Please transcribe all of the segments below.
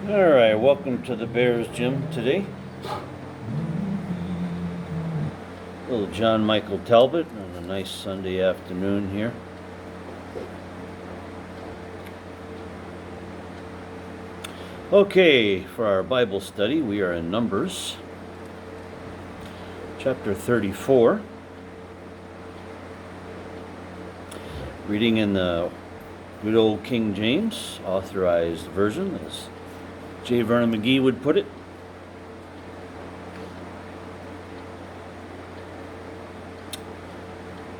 Alright, welcome to the Bears Gym today. Little John Michael Talbot on a nice Sunday afternoon here. Okay, for our Bible study, we are in Numbers, chapter 34. Reading in the good old King James, authorized version, as J. Vernon McGee would put it.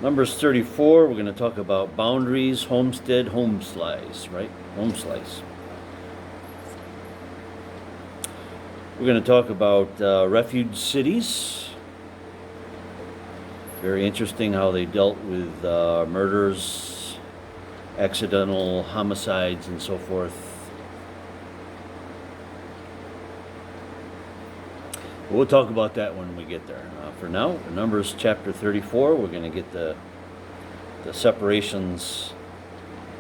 Numbers 34, we're going to talk about boundaries, homestead, home slice, right? Home slice. We're going to talk about refuge cities. Very interesting how they dealt with murders, accidental homicides, and so forth. We'll talk about that when we get there. For now, Numbers chapter 34, we're going to get the separations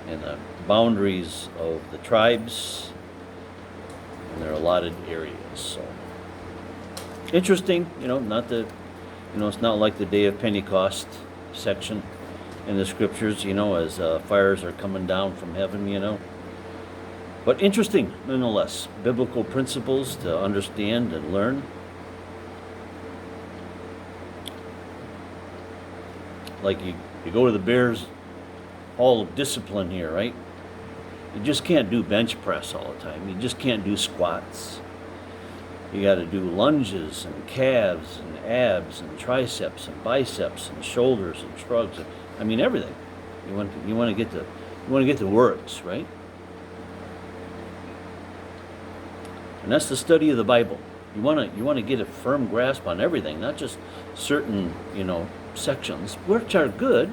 and the boundaries of the tribes and their allotted areas. So interesting, it's not like the day of Pentecost section in the scriptures, as fires are coming down from heaven, But interesting, nonetheless. Biblical principles to understand and learn. Like you go to the Bears Hall of Discipline here, right? You just can't do bench press all the time. You just can't do squats. You got to do lunges and calves and abs and triceps and biceps and shoulders and shrugs. Everything. You want to get the works, right? And that's the study of the Bible. You want to get a firm grasp on everything, not just certain, sections, which are good,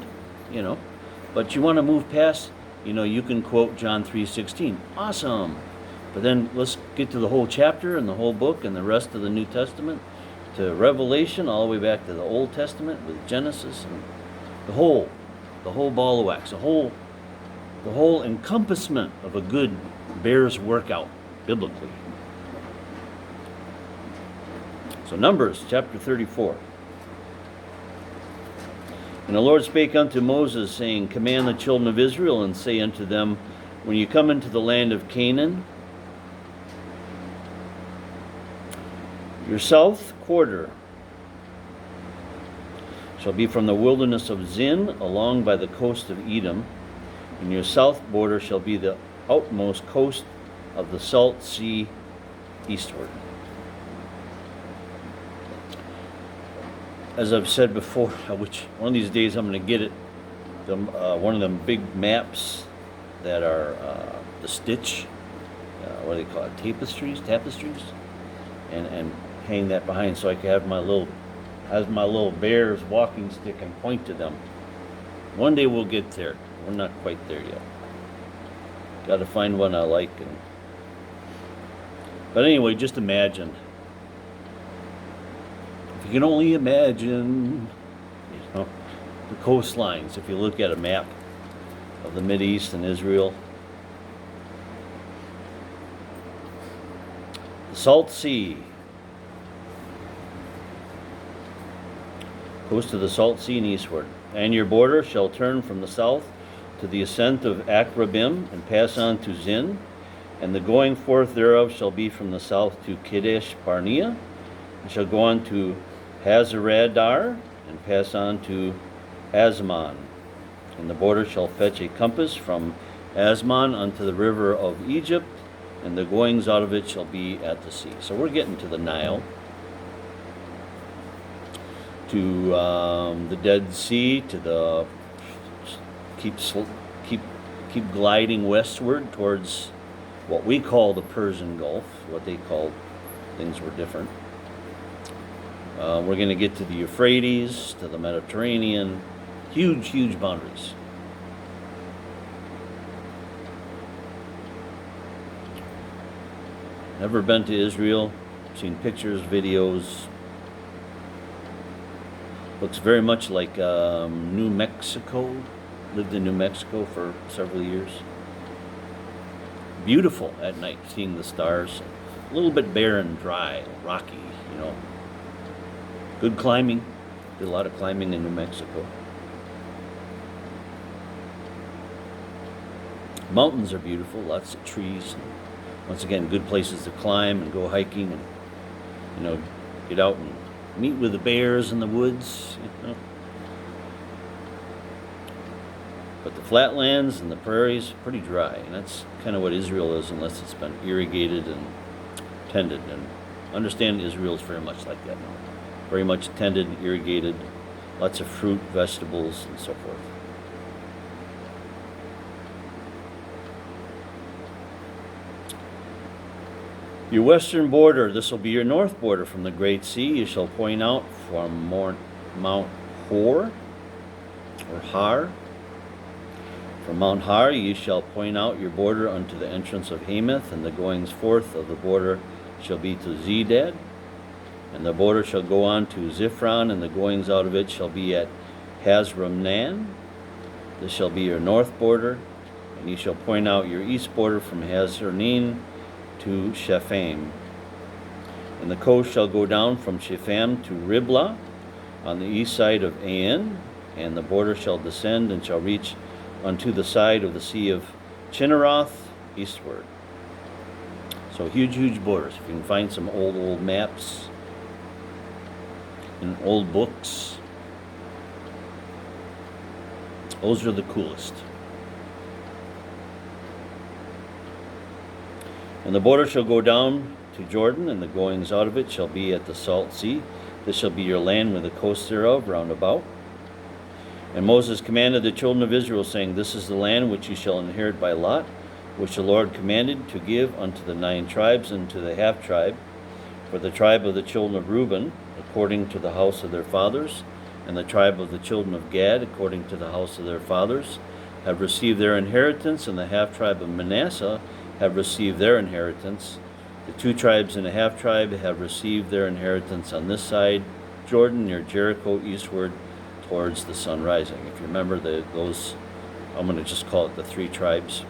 but you want to move past, you can quote John 3:16. Awesome. But then let's get to the whole chapter and the whole book and the rest of the New Testament to Revelation, all the way back to the Old Testament with Genesis and the whole ball of wax, the whole encompassment of a good Bears workout biblically. So Numbers chapter 34. And the Lord spake unto Moses, saying, Command the children of Israel, and say unto them, When you come into the land of Canaan, your south quarter shall be from the wilderness of Zin, along by the coast of Edom, and your south border shall be the outmost coast of the Salt Sea eastward. As I've said before, which one of these days I'm going to get it, one of them big maps that are the stitch, what do they call it, tapestries, and hang that behind so I can have my little Bears walking stick and point to them. One day we'll get there. We're not quite there yet. Got to find one I like. But anyway, just imagine. You can only imagine, the coastlines. If you look at a map of the Mideast and Israel, the Salt Sea, coast of the Salt Sea and eastward, and your border shall turn from the south to the ascent of Akrabim and pass on to Zin, and the going forth thereof shall be from the south to Kadesh Barnea, and shall go on to Hazaradar, and pass on to Asmon. And the border shall fetch a compass from Asmon unto the river of Egypt, and the goings out of it shall be at the sea. So we're getting to the Nile, to the Dead Sea, to the keep gliding westward towards what we call the Persian Gulf. What they called things were different. We're going to get to the Euphrates, to the Mediterranean. Huge boundaries. Never been to Israel. Seen pictures, videos. Looks very much like New Mexico. Lived in New Mexico for several years. beautiful at night, seeing the stars. A little bit barren, dry, rocky, Good climbing. Did a lot of climbing in New Mexico. Mountains are beautiful, lots of trees. And once again, good places to climb and go hiking and, get out and meet with the bears in the woods, But the flatlands and the prairies, pretty dry. And that's kind of what Israel is, unless it's been irrigated and tended. And understand Israel is very much like that now. Very much tended, irrigated, lots of fruit, vegetables, and so forth. Your western border, this will be your north border from the Great Sea. You shall point out from Mount Hor, or Har. From Mount Har ye shall point out your border unto the entrance of Hamath, and the goings forth of the border shall be to Zedad. And the border shall go on to Ziphron, and the goings out of it shall be at Hazramnan. This shall be your north border. And ye shall point out your east border from Hazarnin to Shepham. And the coast shall go down from Shepham to Riblah on the east side of Ain, and the border shall descend and shall reach unto the side of the sea of Chinneroth eastward. So huge borders. If you can find some old maps in old books, those are the coolest. And the border shall go down to Jordan, and the goings out of it shall be at the salt sea. This shall be your land with the coast thereof round about. And Moses commanded the children of Israel, saying, This is the land which ye shall inherit by lot, which the Lord commanded to give unto the 9 tribes and to the half tribe, for the tribe of the children of Reuben, according to the house of their fathers, and the tribe of the children of Gad, according to the house of their fathers, have received their inheritance, and the half tribe of Manasseh have received their inheritance. The 2 tribes and a half tribe have received their inheritance on this side, Jordan, near Jericho, eastward towards the sun rising. If you remember those, I'm going to just call it the 3 tribes,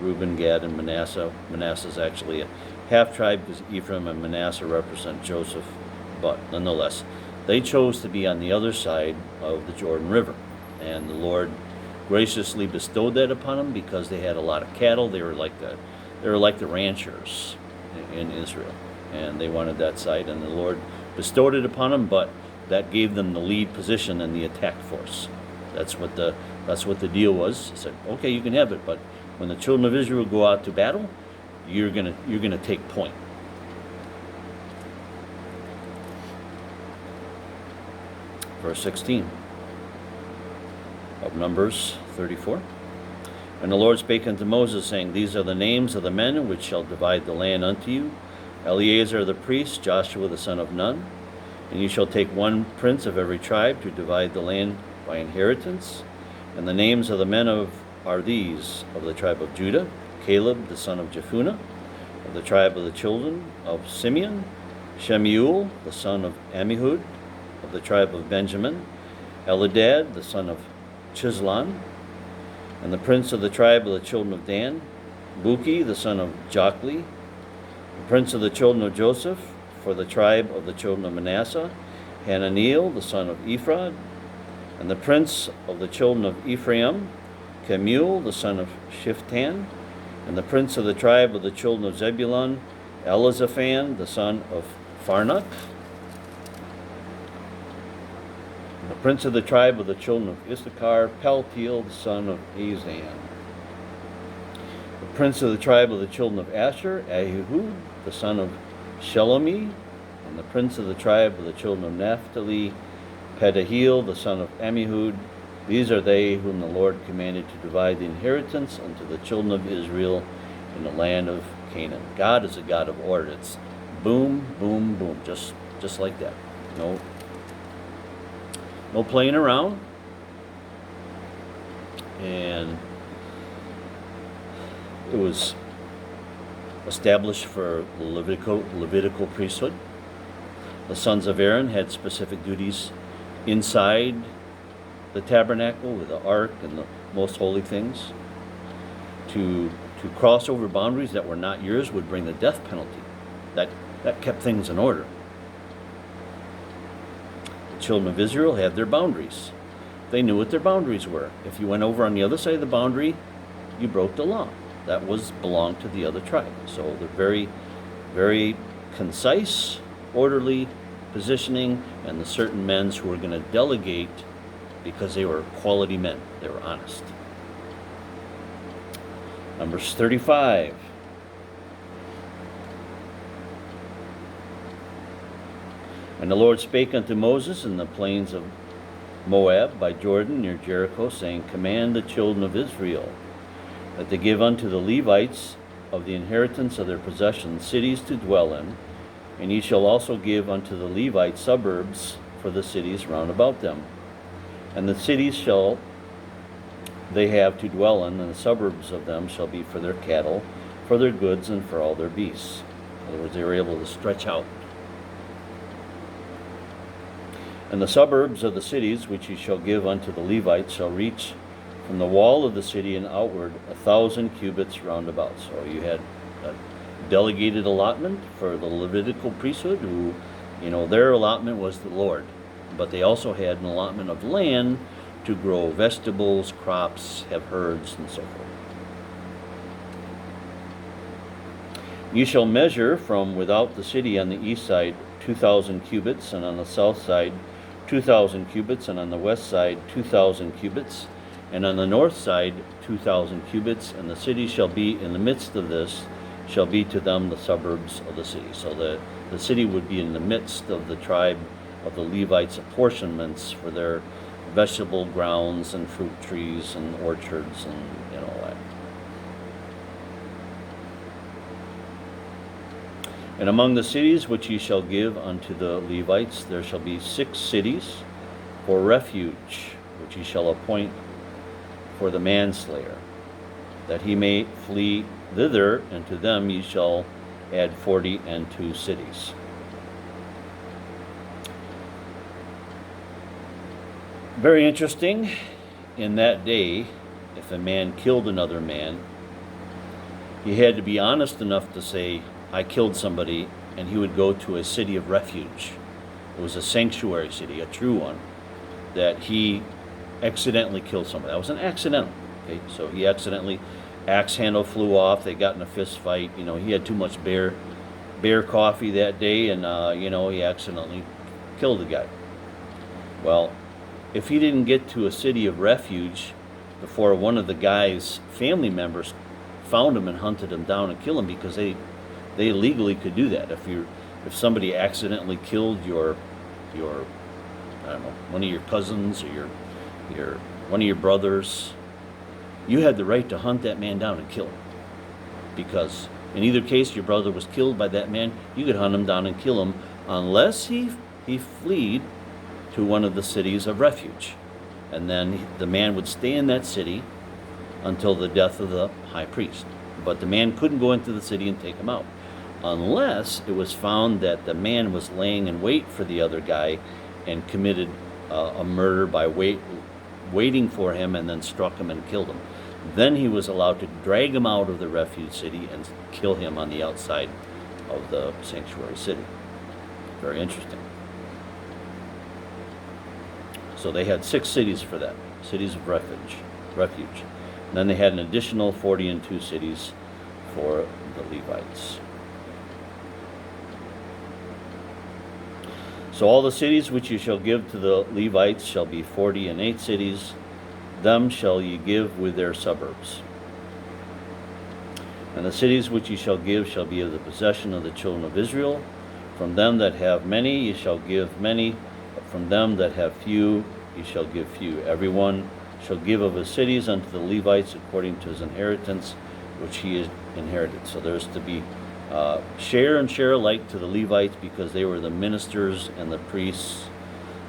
Reuben, Gad, and Manasseh. Manasseh is actually a half tribe because Ephraim and Manasseh represent Joseph, but nonetheless, they chose to be on the other side of the Jordan River, and the Lord graciously bestowed that upon them because they had a lot of cattle. They were like the ranchers in Israel, and they wanted that side, and the Lord bestowed it upon them, but that gave them the lead position in the attack force. That's what the deal was. He said, okay, you can have it, but when the children of Israel go out to battle, you're gonna take point. Verse 16 of Numbers 34. And the Lord spake unto Moses, saying, These are the names of the men which shall divide the land unto you: Eleazar the priest, Joshua the son of Nun. And you shall take 1 prince of every tribe to divide the land by inheritance. And the names of the men are these: of the tribe of Judah, Caleb the son of Jephunneh; of the tribe of the children of Simeon, Shemuel the son of Ammihud; of the tribe of Benjamin, Eladad the son of Chislon; and the prince of the tribe of the children of Dan, Buki the son of Jochli; the prince of the children of Joseph, for the tribe of the children of Manasseh, Hananiel the son of Ephraim; and the prince of the children of Ephraim, Kemuel the son of Shiftan; and the prince of the tribe of the children of Zebulun, Elizaphan the son of Pharnach; and the prince of the tribe of the children of Issachar, Paltiel the son of Azan; the prince of the tribe of the children of Asher, Ahihud the son of Shelomi; and the prince of the tribe of the children of Naphtali, Pedahil the son of Ammihud. These are they whom the Lord commanded to divide the inheritance unto the children of Israel in the land of Canaan. God is a God of order. It's boom, boom, boom, just like that. No playing around. And it was established for the Levitical priesthood. The sons of Aaron had specific duties inside the tabernacle with the ark and the most holy things to To cross over boundaries that were not yours would bring the death penalty. That kept things in order. The children of Israel had their boundaries. They knew what their boundaries were. If you went over on the other side of the boundary, you broke the law. That belonged to the other tribe. So they're very, very concise, orderly positioning, and the certain men who were going to delegate because they were quality men. They were honest. Numbers 35. And the Lord spake unto Moses in the plains of Moab by Jordan near Jericho, saying, Command the children of Israel that they give unto the Levites of the inheritance of their possessions cities to dwell in, and ye shall also give unto the Levites suburbs for the cities round about them. And the cities shall they have to dwell in, and the suburbs of them shall be for their cattle, for their goods, and for all their beasts. In other words, they were able to stretch out. And the suburbs of the cities which ye shall give unto the Levites shall reach from the wall of the city and outward 1,000 cubits round about. So you had a delegated allotment for the Levitical priesthood, who, their allotment was the Lord. But they also had an allotment of land to grow vegetables, crops, have herds, and so forth. You shall measure from without the city on the east side 2,000 cubits, and on the south side 2,000 cubits, and on the west side 2,000 cubits, and on the north side 2,000 cubits, and the city shall be in the midst of this, shall be to them the suburbs of the city. So the city would be in the midst of the tribe of the Levites' apportionments for their vegetable grounds and fruit trees and orchards and all that. And among the cities which ye shall give unto the Levites, there shall be 6 cities for refuge, which ye shall appoint for the manslayer, that he may flee thither, and to them ye shall add 42 cities. Very interesting. In that day, if a man killed another man, he had to be honest enough to say, I killed somebody, and he would go to a city of refuge. It was a sanctuary city, a true one, that he accidentally killed somebody. That was an accidental. Okay, so he accidentally, axe handle flew off. They got in a fist fight. He had too much bear coffee that day, and he accidentally killed the guy. Well, if he didn't get to a city of refuge before one of the guy's family members found him and hunted him down and killed him, because they legally could do that. If somebody accidentally killed your I don't know, one of your cousins or your one of your brothers, you had the right to hunt that man down and kill him, because in either case your brother was killed by that man. You could hunt him down and kill him unless he fled to one of the cities of refuge, and then the man would stay in that city until the death of the high priest. But the man couldn't go into the city and take him out unless it was found that the man was laying in wait for the other guy and committed a murder by waiting for him, and then struck him and killed him. Then he was allowed to drag him out of the refuge city and kill him on the outside of the sanctuary city. Very interesting. So they had 6 cities for that, cities of refuge. And then they had an additional 42 cities for the Levites. So all the cities which you shall give to the Levites shall be 48 cities. Them shall ye give with their suburbs. And the cities which ye shall give shall be of the possession of the children of Israel. From them that have many ye shall give many, but from them that have few ye shall give few. Every one shall give of his cities unto the Levites according to his inheritance which he has inherited. So there's to be share and share alike to the Levites, because they were the ministers and the priests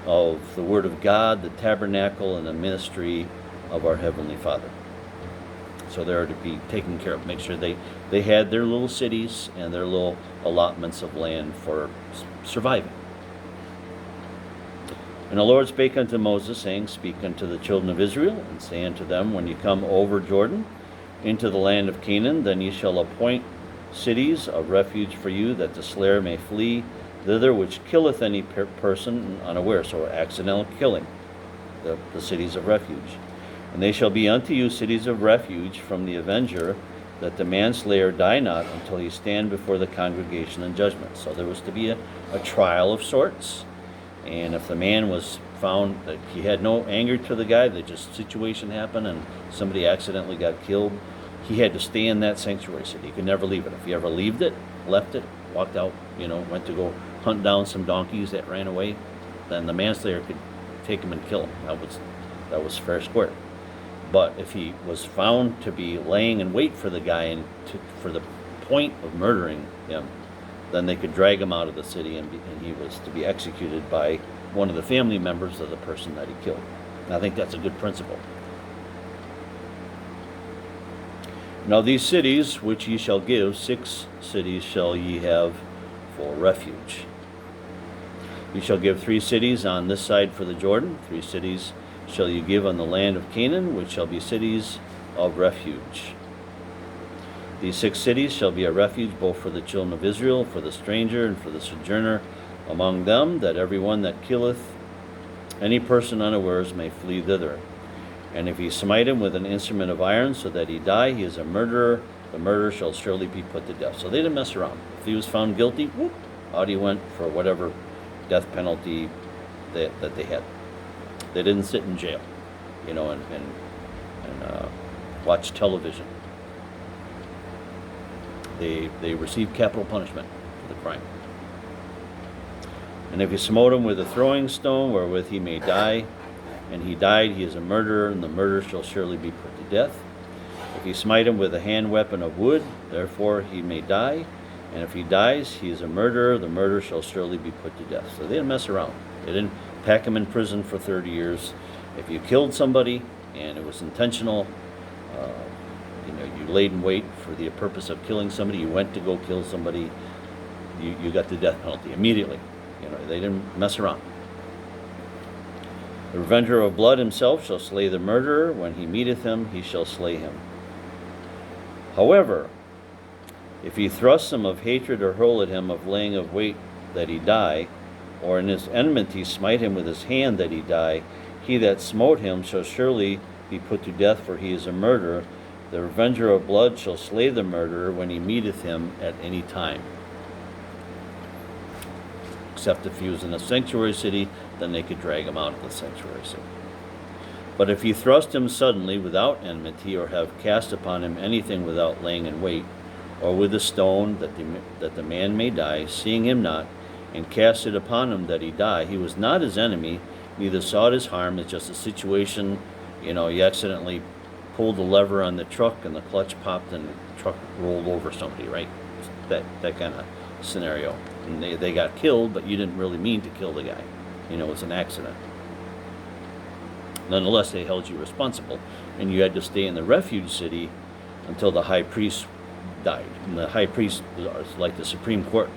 of the Word of God, the tabernacle, and the ministry of our Heavenly Father. So they're to be taken care of. Make sure they had their little cities and their little allotments of land for surviving. And the Lord spake unto Moses, saying, Speak unto the children of Israel, and say unto them, When ye come over Jordan, into the land of Canaan, then ye shall appoint cities of refuge for you, that the slayer may flee thither, which killeth any person unaware. So accidental killing, the cities of refuge. And they shall be unto you cities of refuge from the avenger, that the manslayer die not until he stand before the congregation in judgment. So there was to be a trial of sorts. And if the man was found that he had no anger to the guy, that just situation happened and somebody accidentally got killed, he had to stay in that sanctuary city. He could never leave it. If he ever left it, walked out, went to go hunt down some donkeys that ran away, then the manslayer could take him and kill him. That was fair square. But if he was found to be laying in wait for the guy and for the point of murdering him, then they could drag him out of the city, and he was to be executed by one of the family members of the person that he killed. And I think that's a good principle. Now these cities which ye shall give, 6 cities shall ye have for refuge. Ye shall give 3 cities on this side for the Jordan, 3 cities shall ye give on the land of Canaan, which shall be cities of refuge. These 6 cities shall be a refuge both for the children of Israel, for the stranger, and for the sojourner among them, that every one that killeth any person unawares may flee thither. And if he smite him with an instrument of iron, so that he die, he is a murderer. The murderer shall surely be put to death. So they didn't mess around. If he was found guilty, whoop, out he went for whatever death penalty that they had. They didn't sit in jail, and watch television. They received capital punishment for the crime. And if he smote him with a throwing stone, wherewith he may die, and he died, he is a murderer, and the murderer shall surely be put to death. If he smite him with a hand weapon of wood, therefore he may die, and if he dies, he is a murderer, the murderer shall surely be put to death. So they didn't mess around. They didn't pack him in prison for 30 years. If you killed somebody and it was intentional, you laid in wait for the purpose of killing somebody, you went to go kill somebody, you got the death penalty immediately. They didn't mess around. The revenger of blood himself shall slay the murderer. When he meeteth him, he shall slay him. However, if he thrust him of hatred or hurl at him of laying of wait that he die, or in his enmity smite him with his hand that he die, he that smote him shall surely be put to death, for he is a murderer. The revenger of blood shall slay the murderer when he meeteth him at any time. Except if he was in a sanctuary city, then they could drag him out of the sanctuary city. But if he thrust him suddenly without enmity, or have cast upon him anything without laying in wait, or with a stone that the man may die, seeing him not, and cast it upon him that he die, he was not his enemy, neither sought his harm. It's just a situation, you accidentally pulled the lever on the truck and the clutch popped and the truck rolled over somebody, right? That kind of scenario. And they got killed, but you didn't really mean to kill the guy. It was an accident. Nonetheless, they held you responsible, and you had to stay in the refuge city until the high priest died. And the high priest is like the Supreme Court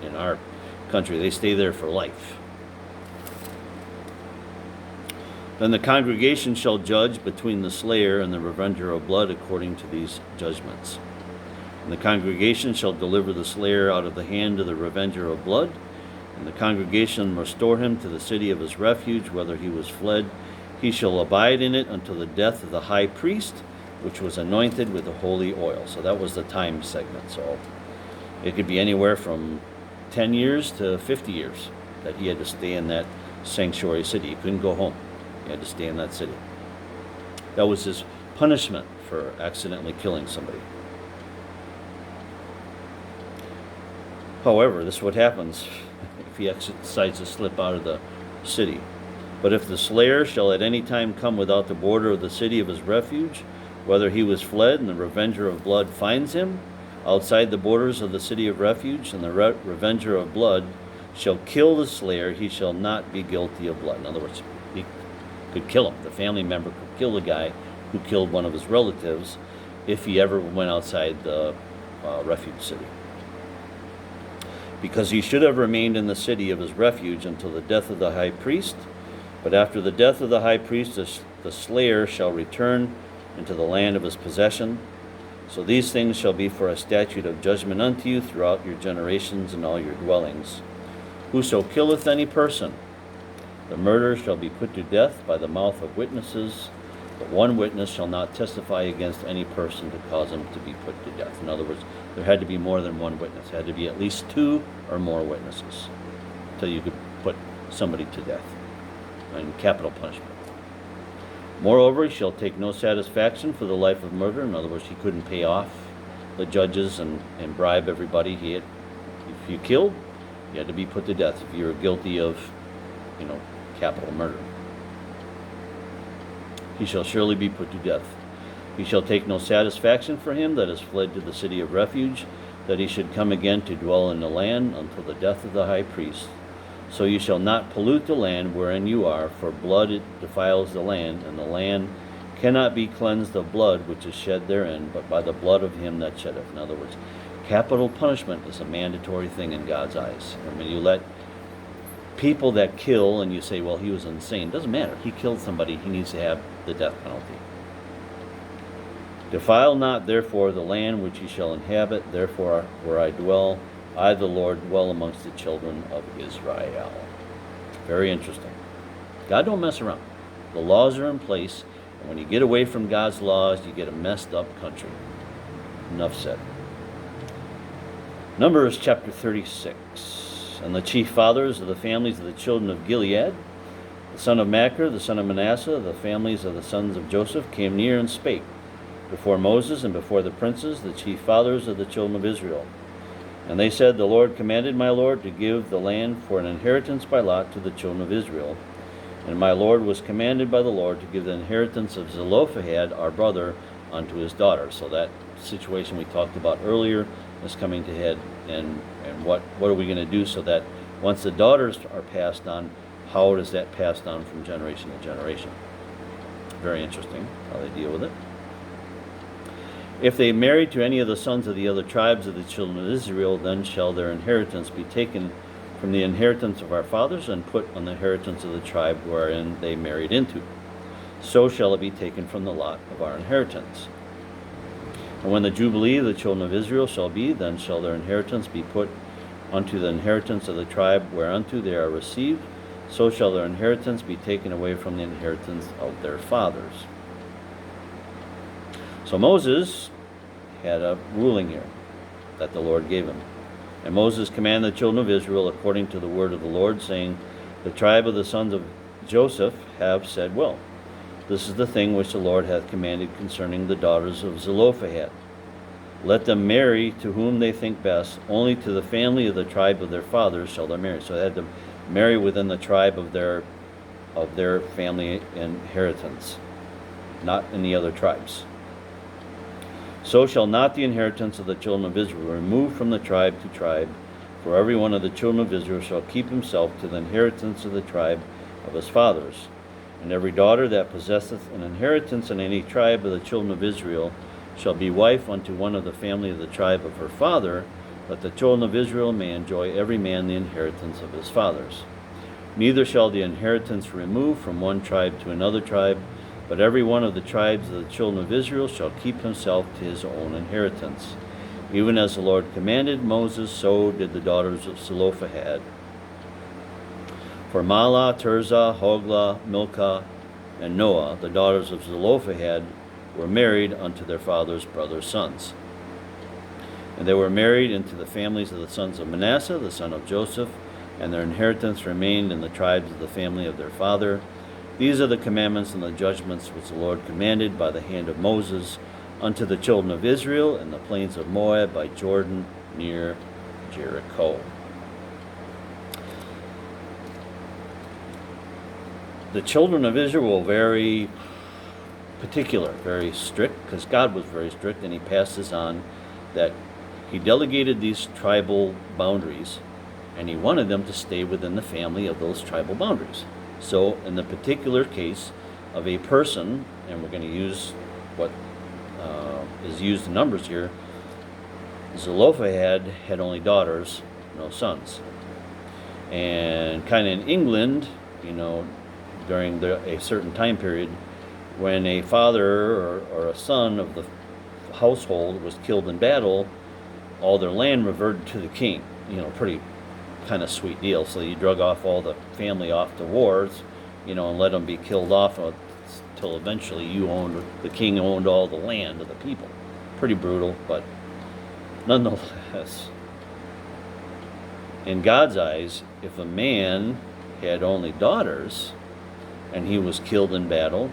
in our country. They stay there for life. Then the congregation shall judge between the slayer and the revenger of blood according to these judgments. And the congregation shall deliver the slayer out of the hand of the revenger of blood, and the congregation restore him to the city of his refuge, whether he was fled. He shall abide in it until the death of the high priest, which was anointed with the holy oil. So that was the time segment. So it could be anywhere from 10 years to 50 years that he had to stay in that sanctuary city. He couldn't go home. He had to stay in that city. That was his punishment for accidentally killing somebody. However, this is what happens if he decides to slip out of the city. But if the slayer shall at any time come without the border of the city of his refuge, whether he was fled and the revenger of blood finds him outside the borders of the city of refuge, and the revenger of blood shall kill the slayer, he shall not be guilty of blood. In other words, he could kill him. The family member could kill the guy who killed one of his relatives if he ever went outside the refuge city. Because he should have remained in the city of his refuge until the death of the high priest. But after the death of the high priest, the slayer shall return into the land of his possession, So these things shall be for a statute of judgment unto you throughout your generations and all your dwellings. Whoso killeth any person, the murderer shall be put to death by the mouth of witnesses, but one witness shall not testify against any person to cause him to be put to death. In other words, there had to be more than one witness. There had to be at least 2 or more witnesses until you could put somebody to death in capital punishment. Moreover, he shall take no satisfaction for the life of murder. In other words, he couldn't pay off the judges and bribe everybody. If you killed, you had to be put to death if you were guilty of, capital murder. He shall surely be put to death. He shall take no satisfaction for him that is fled to the city of refuge, that he should come again to dwell in the land until the death of the high priest. So you shall not pollute the land wherein you are, for blood it defiles the land, and the land cannot be cleansed of blood which is shed therein, but by the blood of him that sheddeth. In other words, capital punishment is a mandatory thing in God's eyes. And when you let people that kill, and you say, well, he was insane, doesn't matter. He killed somebody, he needs to have the death penalty. Defile not therefore the land which ye shall inhabit, therefore where I dwell, I, the Lord, dwell amongst the children of Israel. Very interesting. God don't mess around. The laws are in place, and when you get away from God's laws, you get a messed up country. Enough said. Numbers chapter 36. And the chief fathers of the families of the children of Gilead, the son of Machir, the son of Manasseh, the families of the sons of Joseph, came near and spake before Moses and before the princes, the chief fathers of the children of Israel. And they said, the Lord commanded my Lord to give the land for an inheritance by lot to the children of Israel. And my Lord was commanded by the Lord to give the inheritance of Zelophehad, our brother, unto his daughter. So that situation we talked about earlier is coming to head. And what are we going to do so that once the daughters are passed on, how is that passed on from generation to generation? Very interesting how they deal with it. If they marry to any of the sons of the other tribes of the children of Israel, then shall their inheritance be taken from the inheritance of our fathers and put on the inheritance of the tribe wherein they married into. So shall it be taken from the lot of our inheritance. And when the Jubilee of the children of Israel shall be, then shall their inheritance be put unto the inheritance of the tribe whereunto they are received. So shall their inheritance be taken away from the inheritance of their fathers. So Moses had a ruling here that the Lord gave him. And Moses commanded the children of Israel according to the word of the Lord, saying, the tribe of the sons of Joseph have said, well, this is the thing which the Lord hath commanded concerning the daughters of Zelophehad. Let them marry to whom they think best, only to the family of the tribe of their fathers shall they marry. So they had to marry within the tribe of their family inheritance, not in the other tribes. So shall not the inheritance of the children of Israel remove from the tribe to tribe, for every one of the children of Israel shall keep himself to the inheritance of the tribe of his fathers. And every daughter that possesseth an inheritance in any tribe of the children of Israel shall be wife unto one of the family of the tribe of her father, that the children of Israel may enjoy every man the inheritance of his fathers. Neither shall the inheritance remove from one tribe to another tribe, but every one of the tribes of the children of Israel shall keep himself to his own inheritance. Even as the Lord commanded Moses, so did the daughters of Zelophehad. For Mahlah, Tirzah, Hoglah, Milcah, and Noah, the daughters of Zelophehad, were married unto their father's brother's sons. And they were married into the families of the sons of Manasseh, the son of Joseph, and their inheritance remained in the tribes of the family of their father. These are the commandments and the judgments which the Lord commanded by the hand of Moses unto the children of Israel in the plains of Moab by Jordan near Jericho. The children of Israel were very particular, very strict, because God was very strict, and he passes on that he delegated these tribal boundaries, and he wanted them to stay within the family of those tribal boundaries. So in the particular case of a person, and we're going to use what is used in Numbers here, Zelophehad had only daughters, no sons. And kind of in England, during a certain time period, when a father or a son of the household was killed in battle, all their land reverted to the king. Pretty kind of sweet deal. So you drug off all the family off to wars, and let them be killed off until eventually the king owned all the land of the people. Pretty brutal, but nonetheless, in God's eyes, if a man had only daughters and he was killed in battle,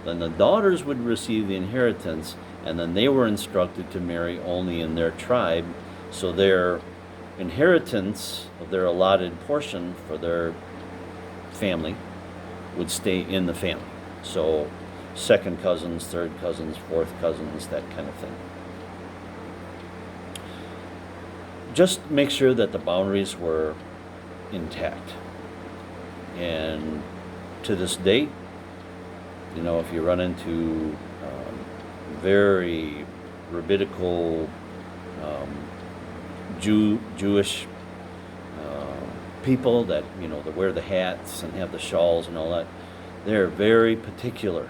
then the daughters would receive the inheritance, and then they were instructed to marry only in their tribe, so their inheritance of their allotted portion for their family would stay in the family. So second cousins, third cousins, fourth cousins, that kind of thing. Just make sure that the boundaries were intact. And to this date, if you run into very rabbinical Jewish people that that wear the hats and have the shawls and all that, they're very particular.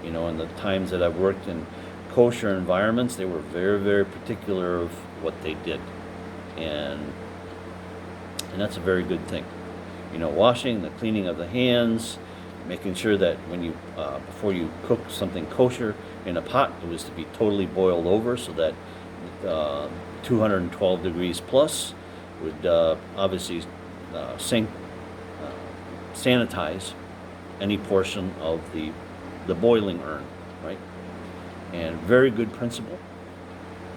In the times that I've worked in kosher environments, they were very, very particular of what they did, and that's a very good thing. Washing, the cleaning of the hands, making sure that when you before you cook something kosher in a pot, it was to be totally boiled over, so that 212 degrees plus would obviously sanitize any portion of the boiling urn, right? And very good principle.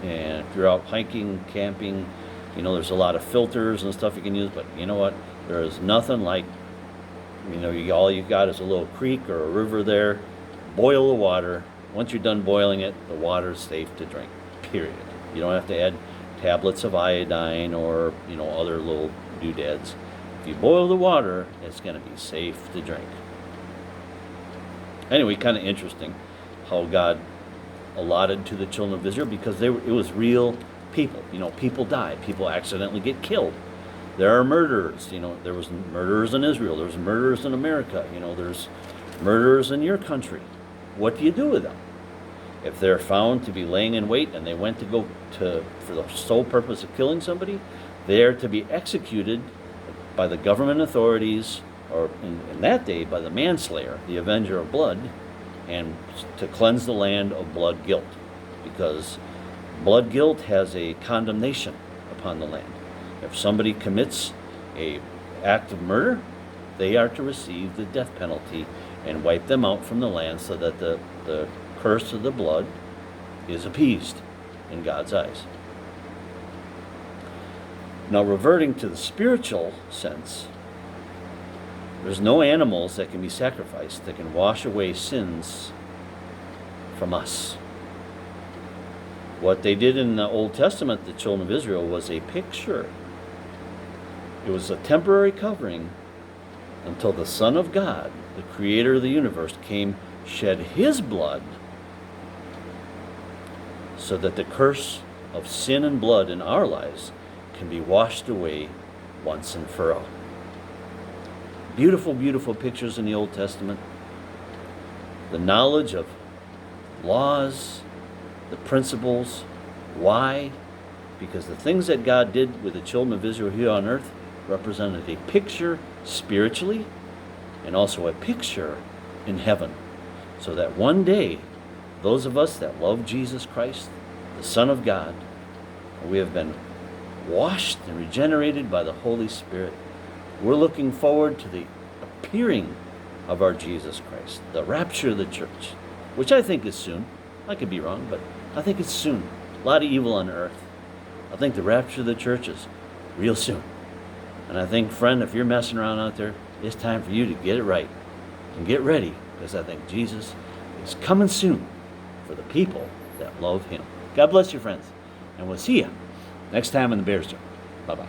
And if you're out hiking, camping, there's a lot of filters and stuff you can use, but you know what? There is nothing like, all you got is a little creek or a river there. Boil the water. Once you're done boiling it, the water's safe to drink, period. You don't have to add tablets of iodine or, other little doodads. If you boil the water, it's going to be safe to drink. Anyway, kind of interesting how God allotted to the children of Israel, because it was real people. People die. People accidentally get killed. There are murderers. There was murderers in Israel. There's murderers in America. There's murderers in your country. What do you do with them? If they're found to be laying in wait and they went for the sole purpose of killing somebody, they are to be executed by the government authorities, or in that day by the manslayer, the avenger of blood, and to cleanse the land of blood guilt, because blood guilt has a condemnation upon the land. If somebody commits an act of murder, they are to receive the death penalty and wipe them out from the land, so that the curse of the blood is appeased in God's eyes. Now, reverting to the spiritual sense, there's no animals that can be sacrificed that can wash away sins from us. What they did in the Old Testament, the children of Israel, was a picture. It was a temporary covering until the Son of God, the creator of the universe, came, shed his blood, so that the curse of sin and blood in our lives can be washed away once and for all. Beautiful, beautiful pictures in the Old Testament. The knowledge of laws, the principles. Why? Because the things that God did with the children of Israel here on earth represented a picture spiritually, and also a picture in heaven. So that one day, those of us that love Jesus Christ, the Son of God, we have been washed and regenerated by the Holy Spirit. We're looking forward to the appearing of our Jesus Christ, the rapture of the church, which I think is soon. I could be wrong, but I think it's soon. A lot of evil on earth. I think the rapture of the church is real soon. And I think, friend, if you're messing around out there, it's time for you to get it right and get ready, because I think Jesus is coming soon for the people that love him. God bless you, friends, and we'll see you next time in the Bears Jar. Bye-bye.